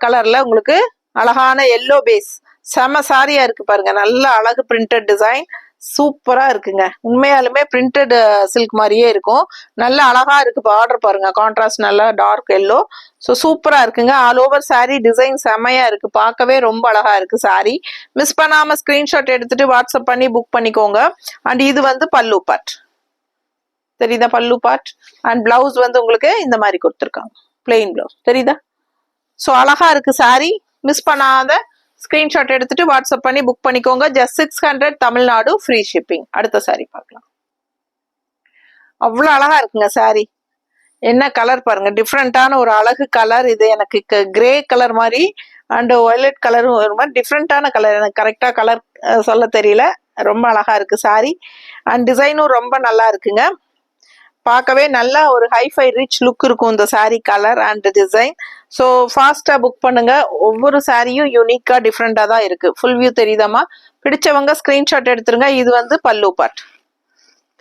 கலர்ல உங்களுக்கு அழகான எல்லோ பேஸ் செம சாரியா இருக்கு பாருங்க. நல்ல அழகு பிரிண்டட் டிசைன் சூப்பரா இருக்குங்க. உண்மையாலுமே பிரிண்டட் சில்க் மாதிரியே இருக்கும். நல்ல அழகா இருக்கு பார்டர் பாருங்க, கான்ட்ராஸ்ட் நல்லா டார்க் எல்லோ. ஸோ சூப்பரா இருக்குங்க. ஆல் ஓவர் சாரி டிசைன் செமையா இருக்கு, பார்க்கவே ரொம்ப அழகா இருக்கு சாரி. மிஸ் பண்ணாம ஸ்கிரீன்ஷாட் எடுத்துட்டு வாட்ஸ்அப் பண்ணி புக் பண்ணிக்கோங்க. அண்ட் இது வந்து பல்லு பார்ட் தெரியுதா, பல்லு பார்ட். அண்ட் பிளவுஸ் வந்து உங்களுக்கு இந்த மாதிரி கொடுத்துருக்காங்க, பிளெயின் பிளவுஸ் தெரியுதா. ஸோ அழகா இருக்கு சாரி. மிஸ் பண்ணாத ஸ்கிரீன்ஷாட் எடுத்துட்டு வாட்ஸ்அப் பண்ணி புக் பண்ணிக்கோங்க. Just 600 Tamil Nadu, free shipping. அடுத்த சாரி பார்க்கலாம். அவ்வளோ அழகா இருக்குங்க சாரி. என்ன கலர் பாருங்க, டிஃப்ரெண்டான ஒரு அழகு கலர். இது எனக்கு கிரே கலர் மாதிரி அண்ட் வயலட் கலரும் ஒரு மாதிரி டிஃப்ரெண்டான கலர். எனக்கு கரெக்டா கலர் சொல்ல தெரியல. ரொம்ப அழகா இருக்கு சாரி. அண்ட் டிசைனும் ரொம்ப நல்லா இருக்குங்க. பார்க்கவே நல்லா ஒரு ஹைஃபை ரிச் லுக் இருக்கும் இந்த sari colour and design. So ஃபாஸ்டா புக் பண்ணுங்க. ஒவ்வொரு சாரியும் யூனிக்கா டிஃப்ரெண்டா தான் இருக்கு. ஃபுல் வியூ தெரியுதாமா. பிடிச்சவங்க ஸ்கிரீன்ஷாட் எடுத்துருங்க. இது வந்து பல்லு பார்ட்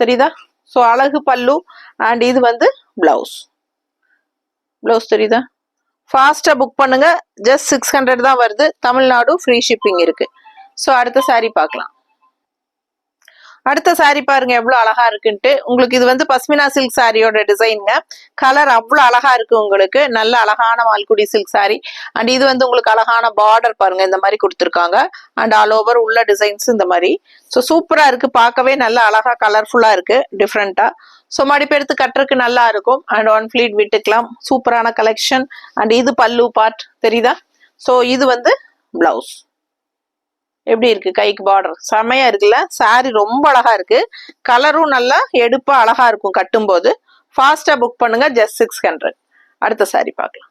தெரியுதா. ஸோ அழகு பல்லு அண்ட் இது வந்து பிளவுஸ். பிளவுஸ் தெரியுதா. ஃபாஸ்டா புக் பண்ணுங்க. ஜஸ்ட் 600 தான் வருது. தமிழ்நாடு ஃப்ரீ ஷிப்பிங் இருக்கு. ஸோ அடுத்த சாரி பார்க்கலாம். அடுத்த சாரி பாருங்க எவ்வளவு அழகா இருக்குன்ட்டு. உங்களுக்கு இது வந்து பஸ்மினா சில்க் சாரியோட டிசைனுங்க. கலர் அவ்வளவு அழகா இருக்கு உங்களுக்கு. நல்ல அழகான மால்குடி சில்க் சாரி. அண்ட் இது வந்து உங்களுக்கு அழகான பார்டர் பாருங்க இந்த மாதிரி கொடுத்துருக்காங்க. அண்ட் ஆல் ஓவர் உள்ள டிசைன்ஸ் இந்த மாதிரி. ஸோ சூப்பரா இருக்கு, பார்க்கவே நல்ல அழகா கலர்ஃபுல்லா இருக்கு, டிஃப்ரெண்டா. ஸோ மடிப்பெடுத்து கட்டுறதுக்கு நல்லா இருக்கும். அண்ட் ஒன் ஃபிளீட் விட்டுக்கலாம். சூப்பரான கலெக்ஷன். அண்ட் இது பல்லு பார்ட் தெரியுதா. ஸோ இது வந்து பிளவுஸ். எப்படி இருக்கு, கைக்கு பார்டர் செமையா இருக்குல்ல. சாரி ரொம்ப அழகா இருக்கு. கலரும் நல்லா எடுப்பா அழகா இருக்கும் கட்டும் போது. ஃபாஸ்டா புக் பண்ணுங்க. ஜஸ்ட் 600. அடுத்த சாரி பார்க்கலாம்.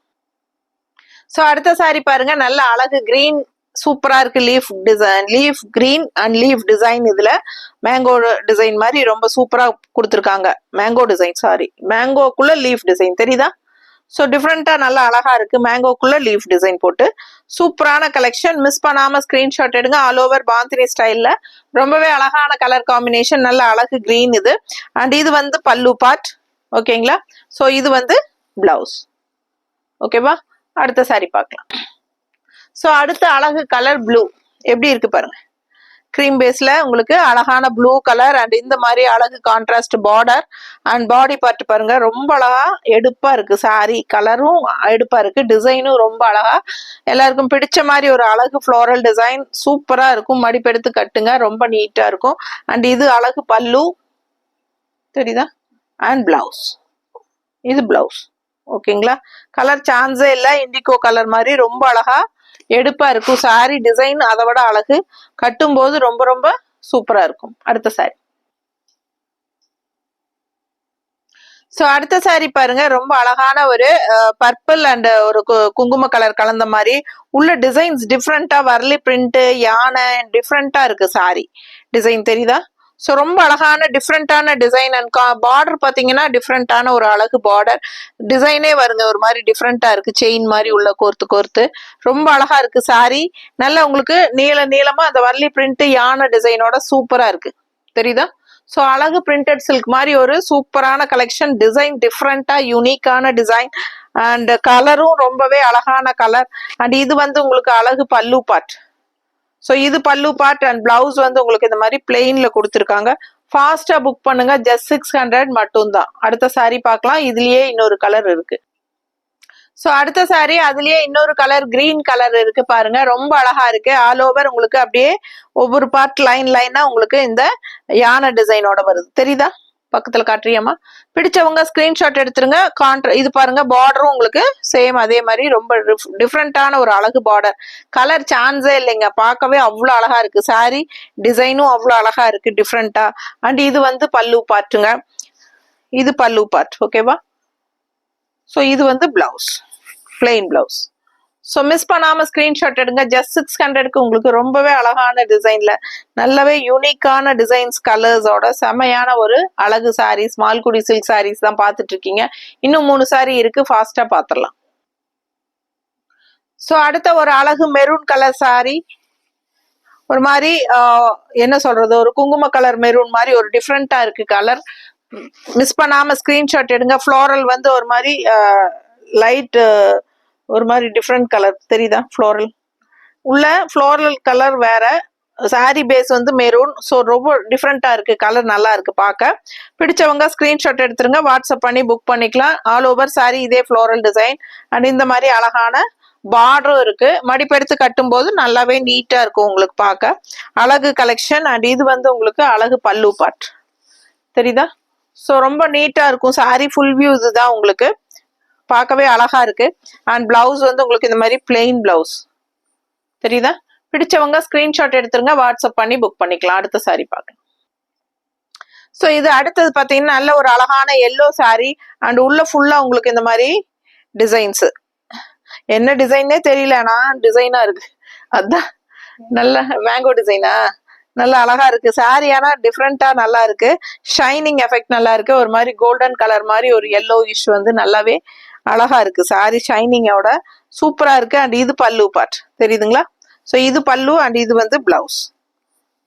ஸோ அடுத்த சாரி பாருங்க, நல்ல அழகு கிரீன் சூப்பரா இருக்கு. Leaf design, leaf green and leaf design. இதுல மேங்கோ டிசைன் மாதிரி ரொம்ப சூப்பரா கொடுத்துருக்காங்க. மேங்கோ டிசைன், சாரி மேங்கோக்குள்ள லீஃப் டிசைன் தெரியுதா. ஸோ டிஃப்ரெண்டா நல்லா அழகா இருக்கு. மேங்கோக்குள்ள லீஃப் டிசைன் போட்டு சூப்பரான கலெக்ஷன். மிஸ் பண்ணாம ஸ்கிரீன்ஷாட் எடுங்க. ஆல் ஓவர் பாந்தினி ஸ்டைல்ல ரொம்பவே அழகான கலர் காம்பினேஷன். நல்ல அழகு கிரீன் இது. அண்ட் இது வந்து பல்லு பார்ட். ஓகேங்களா. ஸோ இது வந்து பிளவுஸ். ஓகேவா. அடுத்த சாரி பார்க்கலாம். ஸோ அடுத்த அழகு கலர் ப்ளூ. எப்படி இருக்கு பாருங்க. கிரீம் பேஸ்ல உங்களுக்கு அழகான ப்ளூ கலர் அண்ட் இந்த மாதிரி அழகு contrast border and body part பாருங்க ரொம்ப அழகா எடுப்பா இருக்கு. சாரி கலரும் எடுப்பா இருக்கு, டிசைனும் ரொம்ப அழகா எல்லாருக்கும் பிடிச்ச மாதிரி ஒரு அழகு ஃப்ளோரல் டிசைன் சூப்பரா இருக்கும். மடிப்பெடுத்து கட்டுங்க, ரொம்ப நீட்டா இருக்கும். அண்ட் இது அழகு பல்லு தெரியுதா. And blouse. இது பிளவுஸ். ஓகேங்களா. கலர் சான்ஸே இல்லை, இண்டிகோ கலர் மாதிரி ரொம்ப அழகா எடுப்பா இருக்கும். சாரி டிசைன் அதை விட அழகு, கட்டும் போது ரொம்ப ரொம்ப சூப்பரா இருக்கும். அடுத்த சாரி. ஸோ அடுத்த சாரி பாருங்க, ரொம்ப அழகான ஒரு பர்பிள் அண்ட் ஒரு குங்கும கலர் கலந்த மாதிரி உள்ள டிசைன்ஸ் டிஃப்ரெண்டா வரலி பிரிண்ட் யானை டிஃப்ரெண்டா இருக்கு. சாரி டிசைன் தெரியுதா. ஸோ ரொம்ப அழகான டிஃப்ரெண்டான டிசைன் அண்ட் பார்டர் பார்த்தீங்கன்னா டிஃப்ரெண்டான ஒரு அழகு பார்டர் டிசைனே வருங்க. ஒரு மாதிரி டிஃப்ரெண்டா இருக்கு, செயின் மாதிரி உள்ள கோர்த்து கோர்த்து ரொம்ப அழகா இருக்கு. சாரி நல்லா உங்களுக்கு நீளமா அந்த வரலி பிரிண்ட் யானை டிசைனோட சூப்பரா இருக்கு தெரியுதா. ஸோ அழகு பிரிண்டட் சில்க் மாதிரி ஒரு சூப்பரான கலெக்ஷன். டிசைன் டிஃப்ரெண்டா யூனிக்கான டிசைன் அண்ட் கலரும் ரொம்பவே அழகான கலர். அண்ட் இது வந்து உங்களுக்கு அழகு பல்லு பார்ட். ஸோ இது பல்லு பார்ட் அண்ட் பிளவுஸ் வந்து உங்களுக்கு இந்த மாதிரி பிளெயின்ல கொடுத்துருக்காங்க. ஃபாஸ்டா புக் பண்ணுங்க. ஜஸ்ட் 600 மட்டும்தான். அடுத்த சாரி பார்க்கலாம். இதுலயே இன்னொரு கலர் இருக்கு. ஸோ அடுத்த சாரி அதுலயே இன்னொரு கலர் கிரீன் கலர் இருக்கு பாருங்க, ரொம்ப அழகா இருக்கு. ஆல் ஓவர் உங்களுக்கு அப்படியே ஒவ்வொரு பார்ட் லைனா உங்களுக்கு இந்த யானை டிசைனோட வருது தெரியுதா. பக்கத்துல காட்டுறியம்மா. பிடிச்சவங்க ஸ்கிரீன்ஷாட் எடுத்துருங்க. இது பாருங்க பார்டரும் உங்களுக்கு சேம் அதே மாதிரி ரொம்ப டிஃப்ரெண்டான ஒரு அழகு பார்டர். கலர் சான்ஸே இல்லைங்க, பார்க்கவே அவ்வளோ அழகா இருக்கு. சாரி டிசைனும் அவ்வளோ அழகா இருக்கு டிஃப்ரெண்டா. அண்ட் இது வந்து பல்லு பார்ட்டுங்க. இது பல்லு பார்ட். ஓகேவா. ஸோ இது வந்து blouse. Plain blouse. So miss பண்ணாம ஸ்கிரீன்ஷாட் எடுங்க. ஜஸ்ட் 600க்கு உங்களுக்கு ரொம்பவே அழகான டிசைன்ல நல்லாவே யூனிக்கான டிசைன்ஸ் கலர்ஸோட செமையான ஒரு அழகு சாரீஸ், மால்குடி சில்க் சாரீஸ் தான் பார்த்துட்டு இருக்கீங்க. இன்னும் 3 சாரீ இருக்கு, ஃபாஸ்டா பார்த்துடலாம். ஸோ அடுத்த ஒரு அழகு மெரூன் கலர் சாரீ, ஒரு மாதிரி என்ன சொல்றது, ஒரு குங்கும கலர் மெரூன் மாதிரி ஒரு டிஃப்ரெண்டா இருக்கு கலர். மிஸ் பண்ணாம ஸ்கிரீன்ஷாட் எடுங்க. ஃப்ளோரல் வந்து ஒரு மாதிரி லைட் ஒரு மாதிரி டிஃப்ரெண்ட் கலர் தெரியுதா, ஃப்ளோரல் உள்ள ஃப்ளோரல் கலர் வேற, சாரி பேஸ் வந்து மெரூன். ஸோ ரொம்ப டிஃப்ரெண்டா இருக்கு கலர், நல்லா இருக்கு பார்க்க. பிடிச்சவங்க ஸ்கிரீன்ஷாட் எடுத்துருங்க, வாட்ஸ்அப் பண்ணி புக் பண்ணிக்கலாம். ஆல் ஓவர் சாரி இதே ஃப்ளோரல் டிசைன் அண்ட் இந்த மாதிரி அழகான பார்டரும் இருக்கு. மடிப்பெடுத்து கட்டும் போது நல்லாவே நீட்டா இருக்கும் உங்களுக்கு பார்க்க. அழகு கலெக்ஷன் அண்ட் இது வந்து உங்களுக்கு அழகு பல்லு பார்ட் தெரியுதா. ஸோ ரொம்ப நீட்டா இருக்கும் சாரி. ஃபுல் வியூ இதுதான் உங்களுக்கு, பார்க்கவே அழகா இருக்கு. அண்ட் பிளவுஸ் வந்து உங்களுக்கு இந்த மாதிரி பிளெயின் பிளவுஸ் தெரியுதா. பிடிச்சவங்க ஸ்கிரீன்ஷாட் எடுத்துருங்க, வாட்ஸ்அப் பண்ணி புக் பண்ணிக்கலாம். அடுத்த சாரி பார்க்கலாம். ஸோ இது அடுத்தது பார்த்தீங்கன்னா நல்ல ஒரு அழகான எல்லோ சாரி அண்ட் உள்ள ஃபுல்லா உங்களுக்கு இந்த மாதிரி டிசைன்ஸ், என்ன டிசைனே தெரியல, நான் டிசைனா இருக்கு. அதான் நல்ல மேங்கோ டிசைனா, நல்லா அழகா இருக்கு சாரி. ஆனா டிஃப்ரெண்டா நல்லா இருக்கு. ஷைனிங் எஃபெக்ட் நல்லா இருக்கு. ஒரு மாதிரி கோல்டன் கலர் மாதிரி ஒரு எல்லோ இஷ் வந்து நல்லாவே அழகா இருக்கு சாரி. ஷைனிங்கோட சூப்பரா இருக்கு. அண்ட் இது பல்லு பார்ட் தெரியுதுங்களா. ஸோ இது பல்லு அண்ட் இது வந்து பிளவுஸ்,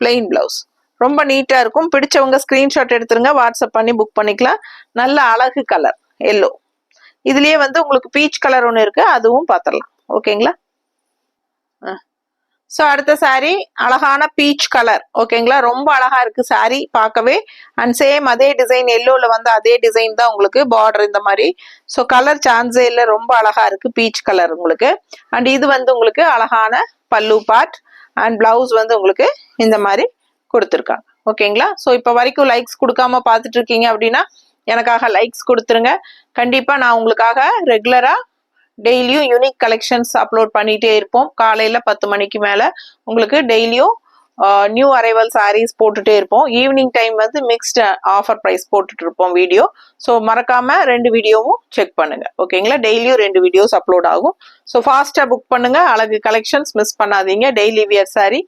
பிளெயின் பிளவுஸ். ரொம்ப நீட்டா இருக்கும். பிடிச்சவங்க ஸ்கிரீன்ஷாட் எடுத்துருங்க, வாட்ஸ்அப் பண்ணி புக் பண்ணிக்கலாம். நல்ல அழகு கலர் எல்லோ. இதுலயே வந்து உங்களுக்கு பீச் கலர் ஒன்று இருக்கு, அதுவும் பார்த்துடலாம். ஓகேங்களா. ஸோ அடுத்த சாரி அழகான பீச் கலர். ஓகேங்களா, ரொம்ப அழகா இருக்கு சாரி பார்க்கவே. அண்ட் சேம் அதே டிசைன் எல்லோல வந்து அதே டிசைன் தான் உங்களுக்கு பார்டர் இந்த மாதிரி. ஸோ கலர் சான்ஸே இல்லை, ரொம்ப அழகா இருக்கு பீச் கலர் உங்களுக்கு. அண்ட் இது வந்து உங்களுக்கு அழகான பல்லு பார்ட் அண்ட் பிளவுஸ் வந்து உங்களுக்கு இந்த மாதிரி கொடுத்துருக்காங்க. ஓகேங்களா. ஸோ இப்போ வரைக்கும் லைக்ஸ் கொடுக்காம பார்த்துட்டு இருக்கீங்க அப்படின்னா எனக்காக லைக்ஸ் கொடுத்துருங்க. கண்டிப்பா நான் உங்களுக்காக ரெகுலரா டெய்லியும் யூனிக் கலெக்ஷன்ஸ் அப்லோட் பண்ணிட்டே இருப்போம். காலையில 10 மணிக்கு மேல உங்களுக்கு டெய்லியும் நியூ அரைவல் சாரீஸ் போட்டுட்டே இருப்போம். ஈவினிங் டைம் வந்து மிக்ஸ்டு ஆஃபர் ப்ரைஸ் போட்டுட்டு இருப்போம் வீடியோ. ஸோ மறக்காம 2 வீடியோவும் செக் பண்ணுங்க. ஓகேங்களா, டெய்லியும் 2 வீடியோஸ் அப்லோட் ஆகும். ஸோ ஃபாஸ்டா புக் பண்ணுங்க. அழகு கலெக்ஷன்ஸ் மிஸ் பண்ணாதீங்க. Daily wear sorry,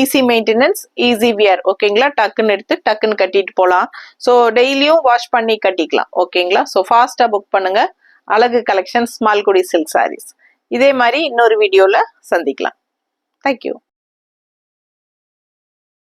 easy maintenance, easy wear. ஓகேங்களா, டக்குன்னு எடுத்து டக்குன்னு கட்டிட்டு போகலாம். ஸோ டெய்லியும் வாஷ் பண்ணி கட்டிக்கலாம். ஓகேங்களா. ஸோ ஃபாஸ்டா புக் பண்ணுங்க. அழகு கலெக்ஷன்ஸ், மால்குடி சில்க் சாரீஸ். இதே மாதிரி இன்னொரு வீடியோல சந்திக்கலாம். தேங்க்யூ.